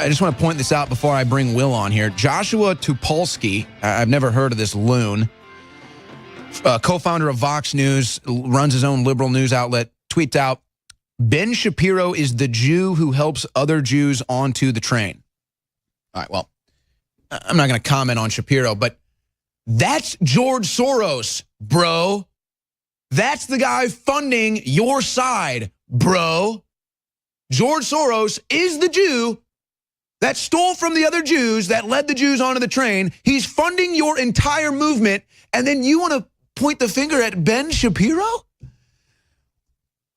I just want to point this out before I bring Will on here. Joshua Tupolsky, I've never heard of this loon, co-founder of Vox News, runs his own liberal news outlet, tweets out, Ben Shapiro is the Jew who helps other Jews onto the train. All right, well, I'm not going to comment on Shapiro, but that's George Soros, bro. That's the guy funding your side, bro. George Soros is the Jew that stole from the other Jews, that led the Jews onto the train. He's funding your entire movement, and then you want to point the finger at Ben Shapiro?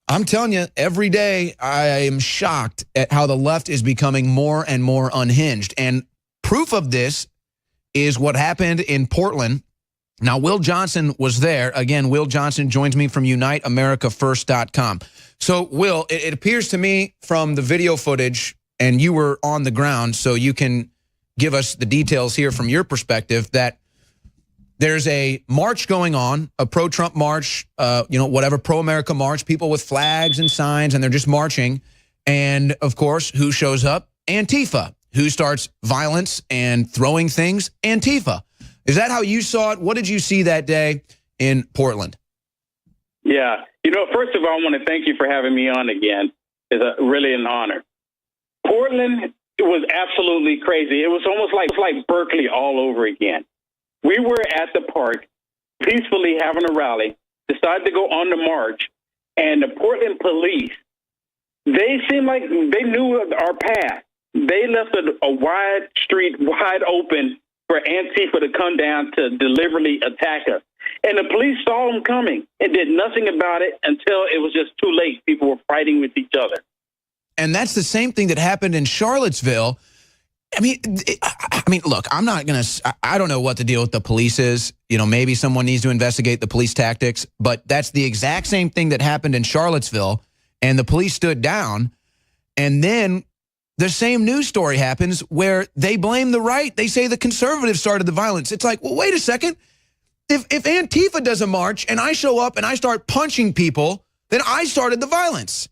I'm telling you, every day I am shocked at how the left is becoming more and more unhinged. And proof of this is what happened in Portland. Now, Will Johnson was there. Again, Will Johnson joins me from UniteAmericaFirst.com. So, Will, it appears to me from the video footage, and you were on the ground, so you can give us the details here from your perspective, that there's a march going on, a pro-Trump march, whatever, pro-America march, people with flags and signs, and they're just marching. And, of course, who shows up? Antifa. Who starts violence and throwing things? Antifa. Is that how you saw it? What did you see that day in Portland? Yeah. First of all, I want to thank you for having me on again. It's really an honor. Portland was absolutely crazy. It was almost like Berkeley all over again. We were at the park peacefully having a rally, decided to go on the march, and the Portland police, they seemed like they knew our path. They left a wide street wide open for Antifa to come down to deliberately attack us. And the police saw them coming and did nothing about it until it was just too late. People were fighting with each other. And that's the same thing that happened in Charlottesville. I mean, look, I don't know what the deal with the police is. Maybe someone needs to investigate the police tactics, but that's the exact same thing that happened in Charlottesville, and the police stood down. And then the same news story happens where they blame the right. They say the conservatives started the violence. It's like, well, wait a second. If Antifa does a march and I show up and I start punching people, then I started the violence.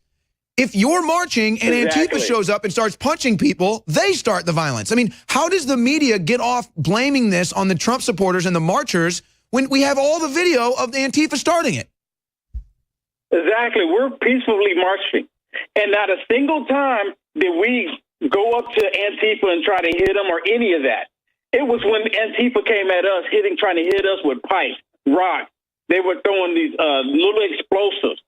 If you're marching and Exactly. Antifa shows up and starts punching people, they start the violence. I mean, how does the media get off blaming this on the Trump supporters and the marchers when we have all the video of the Antifa starting it? Exactly. We're peacefully marching. And not a single time did we go up to Antifa and try to hit them or any of that. It was when Antifa came at us, trying to hit us with pipes, rocks. They were throwing these little explosives.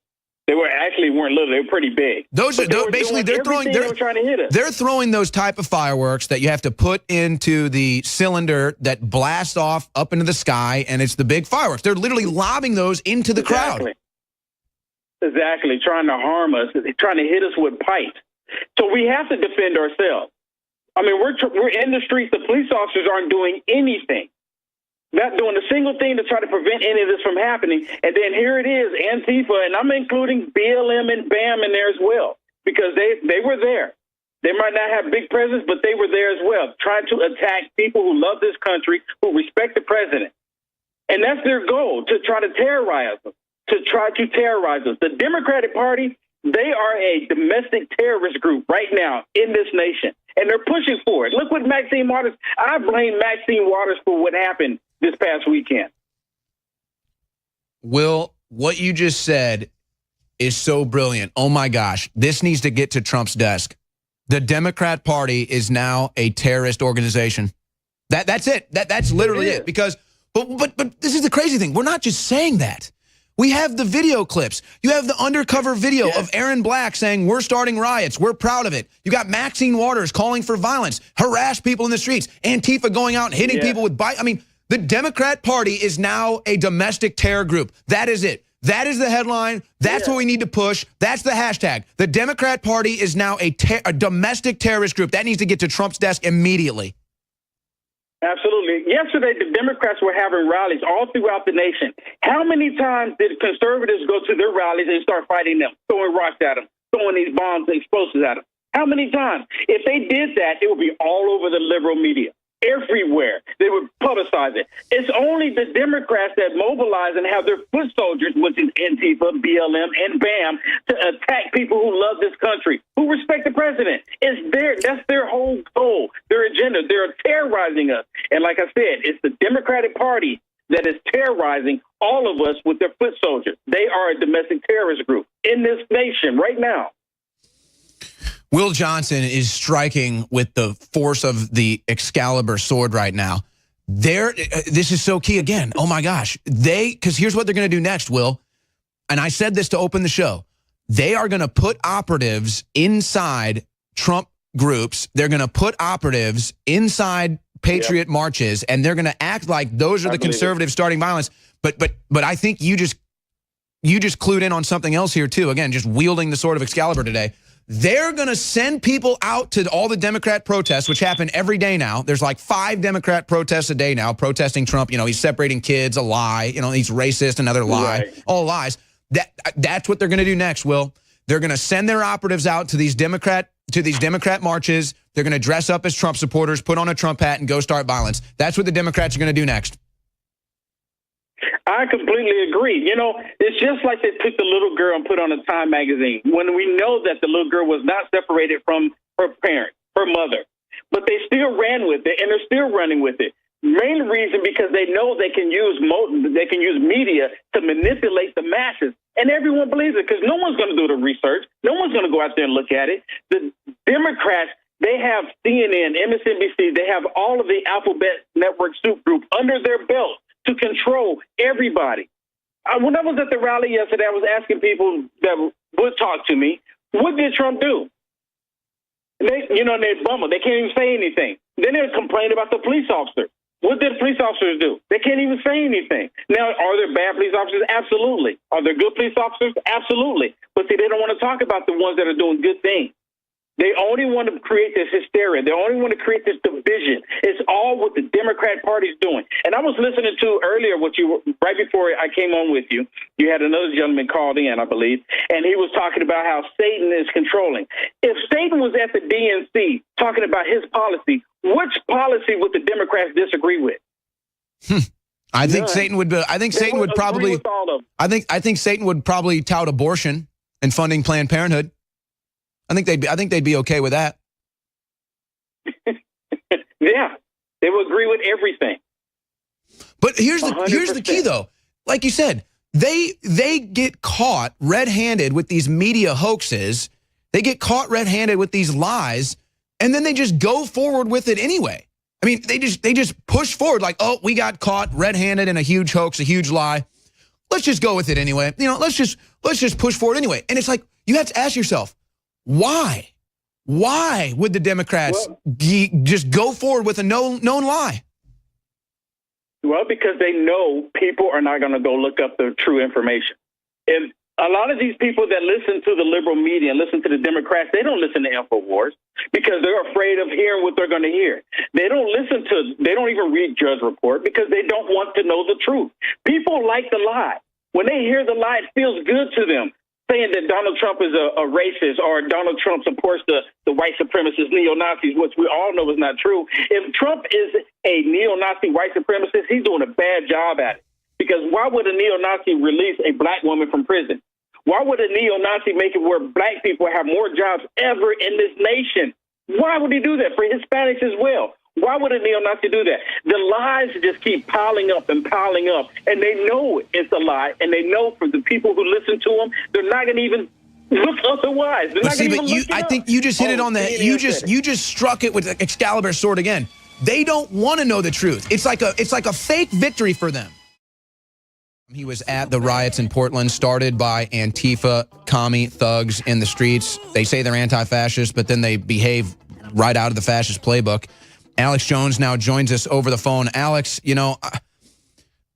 They weren't little. They were pretty big. They're trying to hit us. They're throwing those type of fireworks that you have to put into the cylinder that blasts off up into the sky, and it's the big fireworks. They're literally lobbing those into the crowd. Exactly, trying to harm us, trying to hit us with pipes. So we have to defend ourselves. I mean, we're in the streets. The police officers aren't doing anything. Not doing a single thing to try to prevent any of this from happening. And then here it is, Antifa, and I'm including BLM and BAM in there as well, because they were there. They might not have big presence, but they were there as well, trying to attack people who love this country, who respect the president. And that's their goal, to try to terrorize us, The Democratic Party, they are a domestic terrorist group right now in this nation, and they're pushing for it. Look what Maxine Waters, I blame Maxine Waters for what happened this past weekend. Will, what you just said is so brilliant. Oh my gosh, this needs to get to Trump's desk. The Democrat Party is now a terrorist organization. That's it. That's literally it. Because, but this is the crazy thing. We're not just saying that. We have the video clips. You have the undercover video of Aaron Black saying, we're starting riots. We're proud of it. You got Maxine Waters calling for violence, harass people in the streets, Antifa going out and hitting people with bikes. I mean, the Democrat Party is now a domestic terror group. That is it. That is the headline. That's what we need to push. That's the hashtag. The Democrat Party is now a domestic terrorist group. That needs to get to Trump's desk immediately. Absolutely. Yesterday, the Democrats were having rallies all throughout the nation. How many times did conservatives go to their rallies and start fighting them, throwing rocks at them, throwing these bombs and explosives at them? How many times? If they did that, it would be all over the liberal media. everywhere. They would publicize it. It's only the Democrats that mobilize and have their foot soldiers, which is Antifa, BLM, and BAM, to attack people who love this country, who respect the president. That's their whole goal, their agenda. They're terrorizing us. And like I said, it's the Democratic Party that is terrorizing all of us with their foot soldiers. They are a domestic terrorist group in this nation right now. Will Johnson is striking with the force of the Excalibur sword right now. This is so key again. Oh my gosh. Because here's what they're going to do next, Will. And I said this to open the show. They are going to put operatives inside Trump groups. They're going to put operatives inside patriot marches, and they're going to act like those are the conservatives starting violence. But I think you just clued in on something else here too. Again, just wielding the sword of Excalibur today. They're going to send people out to all the Democrat protests, which happen every day now. There's like 5 Democrat protests a day now protesting Trump. You know, he's separating kids, a lie. You know, he's racist, another lie. Right. All lies. That's what they're going to do next, Will. They're going to send their operatives out to these Democrat marches. They're going to dress up as Trump supporters, put on a Trump hat, and go start violence. That's what the Democrats are going to do next. I completely agree. You know, it's just like they took the little girl and put on a Time magazine when we know that the little girl was not separated from her parent, her mother. But they still ran with it, and they're still running with it. Main reason because they know they can use media to manipulate the masses. And everyone believes it because no one's going to do the research. No one's going to go out there and look at it. The Democrats, they have CNN, MSNBC, they have all of the Alphabet Network soup group under their belt to control everybody. When I was at the rally yesterday, I was asking people that would talk to me, what did Trump do? They bumble. They can't even say anything. Then they complain about the police officers. What did police officers do? They can't even say anything. Now, are there bad police officers? Absolutely. Are there good police officers? Absolutely. But see, they don't want to talk about the ones that are doing good things. They only want to create this hysteria. They only want to create this division. It's all what the Democrat Party is doing. And I was listening to earlier right before I came on with you, you had another gentleman called in, I believe, and he was talking about how Satan is controlling. If Satan was at the DNC talking about his policy, which policy would the Democrats disagree with? I think Satan would. I think Satan would probably. I think Satan would probably tout abortion and funding Planned Parenthood. I think they'd be okay with that. Yeah, they would agree with everything. But here's the key, though. Like you said, they get caught red-handed with these media hoaxes. They get caught red-handed with these lies, and then they just go forward with it anyway. I mean, they just push forward like, oh, we got caught red-handed in a huge hoax, a huge lie. Let's just go with it anyway. You know, let's just push forward anyway. And it's like you have to ask yourself, why? Why would the Democrats just go forward with a known lie? Well, because they know people are not going to go look up the true information. And a lot of these people that listen to the liberal media and listen to the Democrats, they don't listen to InfoWars because they're afraid of hearing what they're going to hear. They don't even read Judge Report because they don't want to know the truth. People like the lie. When they hear the lie, it feels good to them. Saying that Donald Trump is a racist or Donald Trump supports the white supremacist neo-Nazis, which we all know is not true. If Trump is a neo-Nazi white supremacist, he's doing a bad job at it. Because why would a neo-Nazi release a black woman from prison? Why would a neo-Nazi make it where black people have more jobs ever in this nation? Why would he do that? For Hispanics as well. Why would a neo-Nazi do that? The lies just keep piling up, and they know it's a lie, and they know for the people who listen to them, they're not going to even look otherwise. I think you just hit it on the head. You just struck it with the Excalibur sword again. They don't want to know the truth. It's like a fake victory for them. He was at the riots in Portland, started by Antifa, commie thugs in the streets. They say they're anti-fascist, but then they behave right out of the fascist playbook. Alex Jones now joins us over the phone. Alex, you know,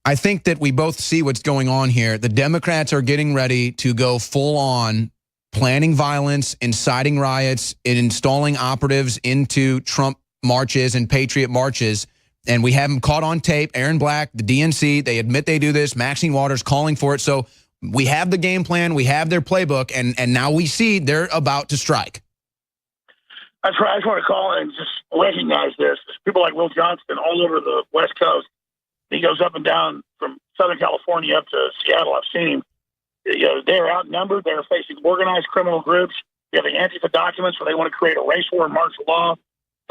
I think that we both see what's going on here. The Democrats are getting ready to go full on planning violence, inciting riots, and installing operatives into Trump marches and patriot marches. And we have them caught on tape. Aaron Black, the DNC, they admit they do this. Maxine Waters calling for it. So we have the game plan. We have their playbook. And now we see they're about to strike. That's right. I just want to call in and just recognize this. There's people like Will Johnston all over the West Coast. He goes up and down from Southern California up to Seattle. I've seen him. They're outnumbered. They're facing organized criminal groups. You have the ANTIFA documents where they want to create a race war and martial law.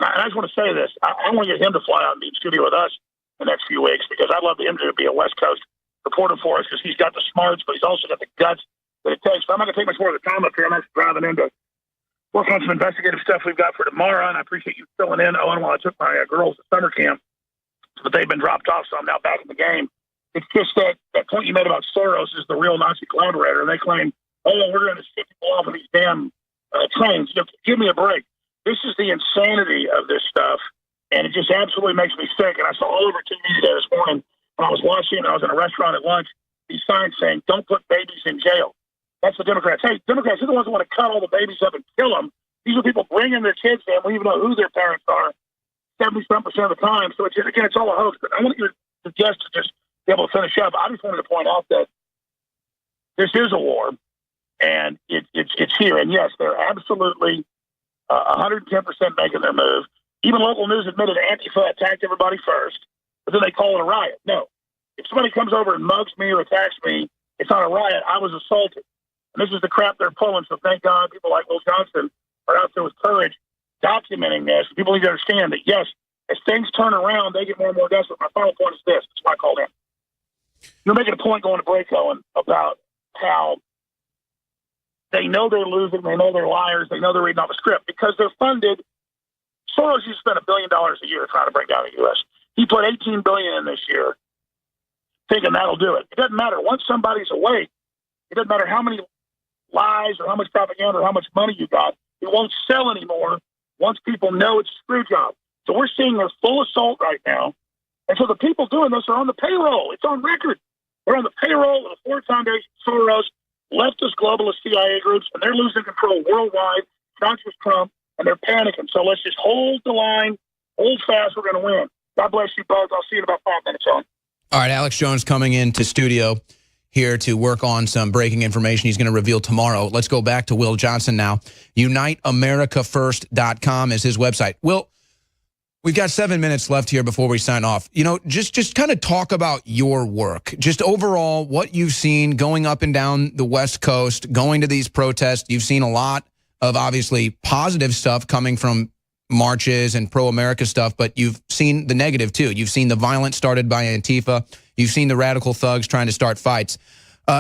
And I just want to say this. I want to get him to fly out and be in studio with us the next few weeks because I'd love him to be a West Coast reporter for us because he's got the smarts, but he's also got the guts that it takes. But I'm not going to take much more of the time up here. I'm actually driving in to work on some investigative stuff we've got for tomorrow, and I appreciate you filling in, Owen, while I took my girls to summer camp. But they've been dropped off, so I'm now back in the game. It's just that point you made about Soros is the real Nazi collaborator. They claim, we're going to ship people off of these damn trains. Give me a break. This is the insanity of this stuff, and it just absolutely makes me sick. And I saw all over TV today this morning when I was watching, I was in a restaurant at lunch, these signs saying, don't put babies in jail. That's the Democrats. Hey, Democrats are the ones who want to cut all the babies up and kill them. These are people bringing their kids in. We even know who their parents are 70% of the time. So, it's all a hoax. But I want you to suggest to just be able to finish up. I just wanted to point out that this is a war, and it's here. And, yes, they're absolutely 110% making their move. Even local news admitted Antifa attacked everybody first, but then they call it a riot. No. If somebody comes over and mugs me or attacks me, it's not a riot. I was assaulted. And this is the crap they're pulling. So thank God people like Will Johnston are out there with courage documenting this. People need to understand that, yes, as things turn around, they get more and more desperate. My final point is this. That's why I called in. You're making a point going to break, Owen, about how they know they're losing. They know they're liars. They know they're reading off a script because they're funded. Soros used to spend $1 billion a year trying to bring down the U.S. He put $18 billion in this year, thinking that'll do it. It doesn't matter. Once somebody's awake, it doesn't matter how many lies or how much propaganda or how much money you got. It won't sell anymore once people know it's a screw job. So we're seeing their full assault right now. And so the people doing this are on the payroll. It's on record. They're on the payroll of the Ford Foundation, Soros, leftist globalist CIA groups, and they're losing control worldwide, not just Trump, and they're panicking. So let's just hold the line, hold fast. We're going to win. God bless you both. I'll see you in about 5 minutes on. All right, Alex Jones coming into studio here to work on some breaking information he's going to reveal tomorrow. Let's go back to Will Johnson now. UniteAmericaFirst.com is his website. Will, we've got 7 minutes left here before we sign off. Just kind of talk about your work. Just overall, what you've seen going up and down the West Coast, going to these protests. You've seen a lot of, obviously, positive stuff coming from marches and pro-America stuff, but you've seen the negative, too. You've seen the violence started by Antifa. You've seen the radical thugs trying to start fights.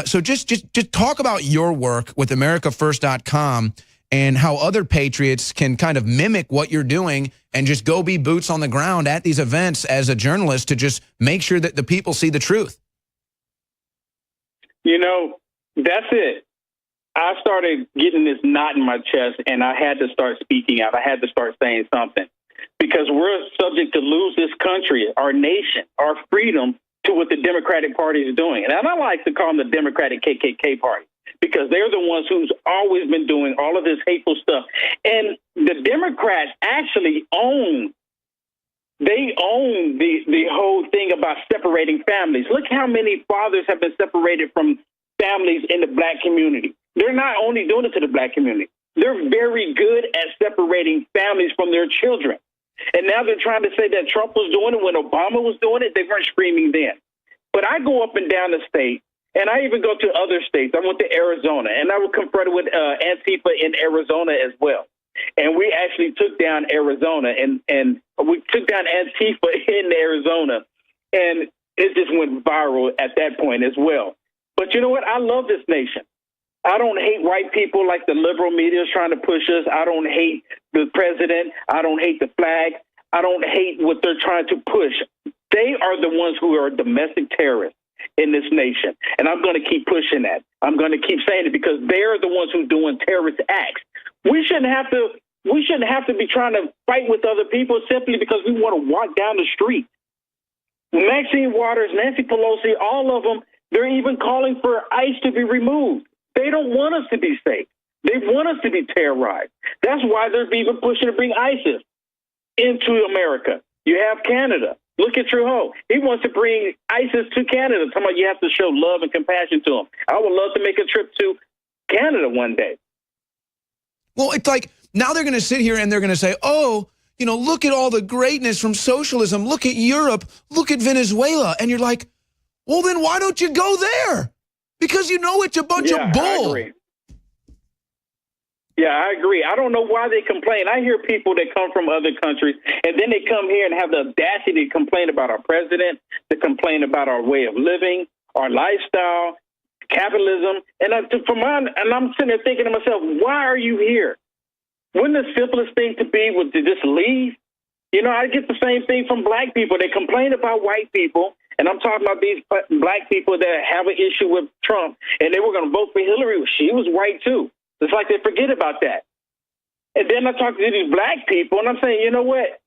So just talk about your work with AmericaFirst.com and how other patriots can kind of mimic what you're doing and just go be boots on the ground at these events as a journalist to just make sure that the people see the truth. That's it. I started getting this knot in my chest, and I had to start speaking out. I had to start saying something because we're subject to lose this country, our nation, our freedom to what the Democratic Party is doing. And I like to call them the Democratic KKK Party because they're the ones who's always been doing all of this hateful stuff. And the Democrats actually own the whole thing about separating families. Look how many fathers have been separated from families in the black community. They're not only doing it to the black community. They're very good at separating families from their children. And now they're trying to say that Trump was doing it when Obama was doing it. They weren't screaming then. But I go up and down the state, and I even go to other states. I went to Arizona, and I was confronted with Antifa in Arizona as well. And we actually took down Arizona, and we took down Antifa in Arizona, and it just went viral at that point as well. But you know what? I love this nation. I don't hate white people like the liberal media is trying to push us. I don't hate the president. I don't hate the flag. I don't hate what they're trying to push. They are the ones who are domestic terrorists in this nation. And I'm going to keep pushing that. I'm going to keep saying it because they're the ones who are doing terrorist acts. We shouldn't have to be trying to fight with other people simply because we want to walk down the street. Maxine Waters, Nancy Pelosi, all of them, they're even calling for ICE to be removed. They don't want us to be safe. They want us to be terrorized. That's why they're even pushing to bring ISIS into America. You have Canada. Look at Trudeau. He wants to bring ISIS to Canada. Talking about you have to show love and compassion to them. I would love to make a trip to Canada one day. Well, it's like now they're going to sit here and they're going to say, oh, you know, look at all the greatness from socialism. Look at Europe. Look at Venezuela. And you're like, well, then why don't you go there? Because you know it's a bunch of bull. I agree. Yeah, I agree. I don't know why they complain. I hear people that come from other countries, and then they come here and have the audacity to complain about our president, to complain about our way of living, our lifestyle, capitalism. And I'm sitting there thinking to myself, why are you here? Wouldn't the simplest thing to be was to just leave? You know, I get the same thing from black people. They complain about white people, and I'm talking about these black people that have an issue with Trump, and they were going to vote for Hillary. She was white, too. It's like they forget about that. And then I talk to these black people, and I'm saying, you know what?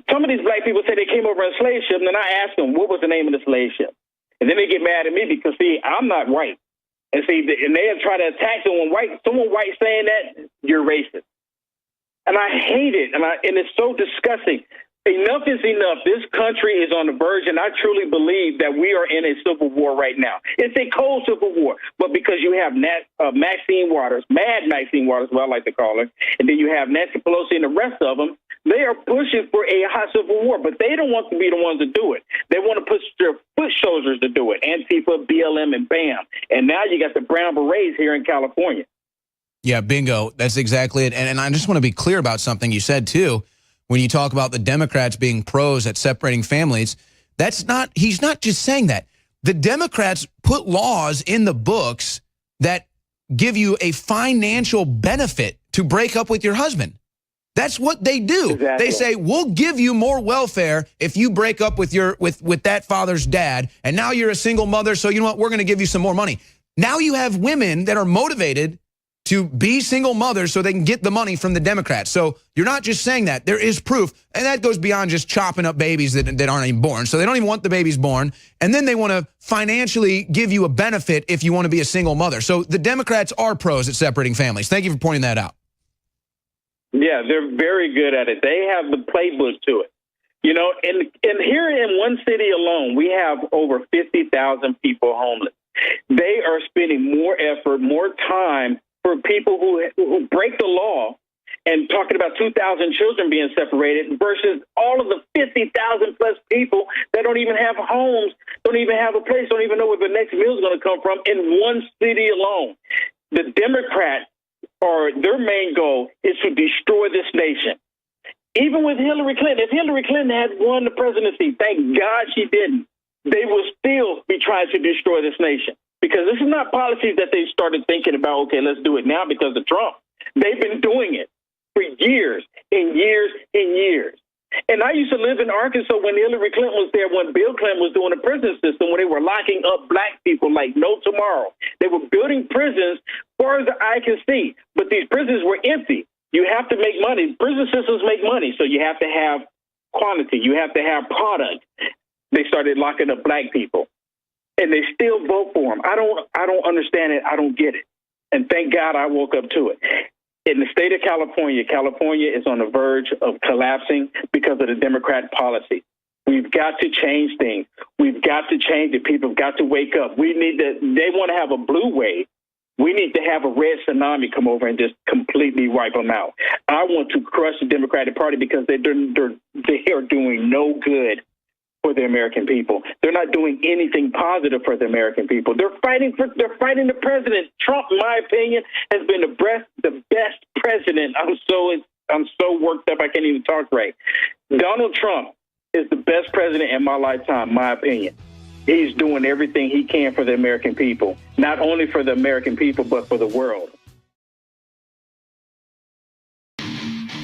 Some of these black people say they came over in a slave ship, and then I ask them, what was the name of the slave ship? And then they get mad at me because, see, I'm not white. And see, and they try to attack someone white saying that, you're racist. And I hate it, and it's so disgusting. Enough is enough. This country is on the verge, and I truly believe that we are in a civil war right now. It's a cold civil war, but because you have Maxine Waters, Mad Maxine Waters, what I like to call her, and then you have Nancy Pelosi and the rest of them, they are pushing for a hot civil war, but they don't want to be the ones to do it. They want to push their foot soldiers to do it, Antifa, BLM, and BAM. And now you got the Brown Berets here in California. Yeah, bingo. That's exactly it. And I just want to be clear about something you said, too. When you talk about the Democrats being pros at separating families, he's not just saying that. The Democrats put laws in the books that give you a financial benefit to break up with your husband. That's what they do. Exactly. They say, we'll give you more welfare if you break up with with that father's dad, and now you're a single mother, so you know what, we're going to give you some more money. Now you have women that are motivated to be single mothers so they can get the money from the Democrats. So you're not just saying that. There is proof. And that goes beyond just chopping up babies that aren't even born. So they don't even want the babies born. And then they want to financially give you a benefit if you want to be a single mother. So the Democrats are pros at separating families. Thank you for pointing that out. Yeah, they're very good at it. They have the playbook to it. You know, and here in one city alone, we have over 50,000 people homeless. They are spending more effort, more time for people who break the law, and talking about 2,000 children being separated versus all of the 50,000 plus people that don't even have homes, don't even have a place, don't even know where the next meal is going to come from in one city alone. The Democrats, their main goal is to destroy this nation. Even with Hillary Clinton, if Hillary Clinton had won the presidency, thank God she didn't, they will still be trying to destroy this nation. Because this is not policies that they started thinking about, okay, let's do it now because of Trump. They've been doing it for years and years and years. And I used to live in Arkansas when Hillary Clinton was there, when Bill Clinton was doing the prison system, when they were locking up black people like no tomorrow. They were building prisons far as the eye can see, but these prisons were empty. You have to make money. Prison systems make money, so you have to have quantity. You have to have product. They started locking up black people, and they still vote for them. I don't understand it. I don't get it. And thank God I woke up to it. In the state of California, California is on the verge of collapsing because of the Democrat policy. We've got to change things. We've got to change it. People have got to wake up. They want to have a blue wave. We need to have a red tsunami come over and just completely wipe them out. I want to crush the Democratic Party because they are doing no good for the American people. They're not doing anything positive for the American people. They're fighting the president. Trump, in my opinion, has been the best president. I'm so worked up I can't even talk right. Donald Trump is the best president in my lifetime, my opinion. He's doing everything he can for the American people, not only for the American people, but for the world.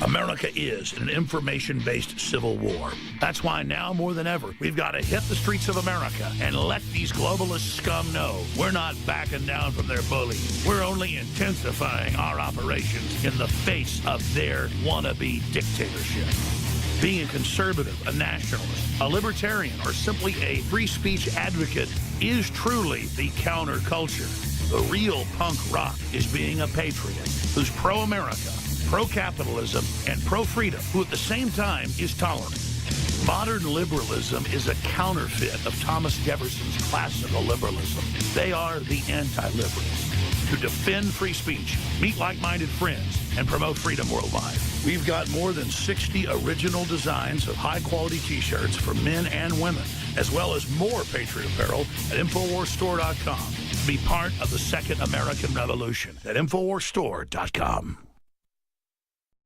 America is in an information-based civil war. That's why now more than ever, we've got to hit the streets of America and let these globalist scum know we're not backing down from their bullying. We're only intensifying our operations in the face of their wannabe dictatorship. Being a conservative, a nationalist, a libertarian, or simply a free speech advocate is truly the counterculture. The real punk rock is being a patriot who's pro-America, pro-capitalism, and pro-freedom, who at the same time is tolerant. Modern liberalism is a counterfeit of Thomas Jefferson's classical liberalism. They are the anti-liberals. to defend free speech, meet like-minded friends, and promote freedom worldwide. We've got more than 60 original designs of high-quality T-shirts for men and women, as well as more Patriot apparel at InfoWarsStore.com. Be part of the second American Revolution at InfoWarsStore.com.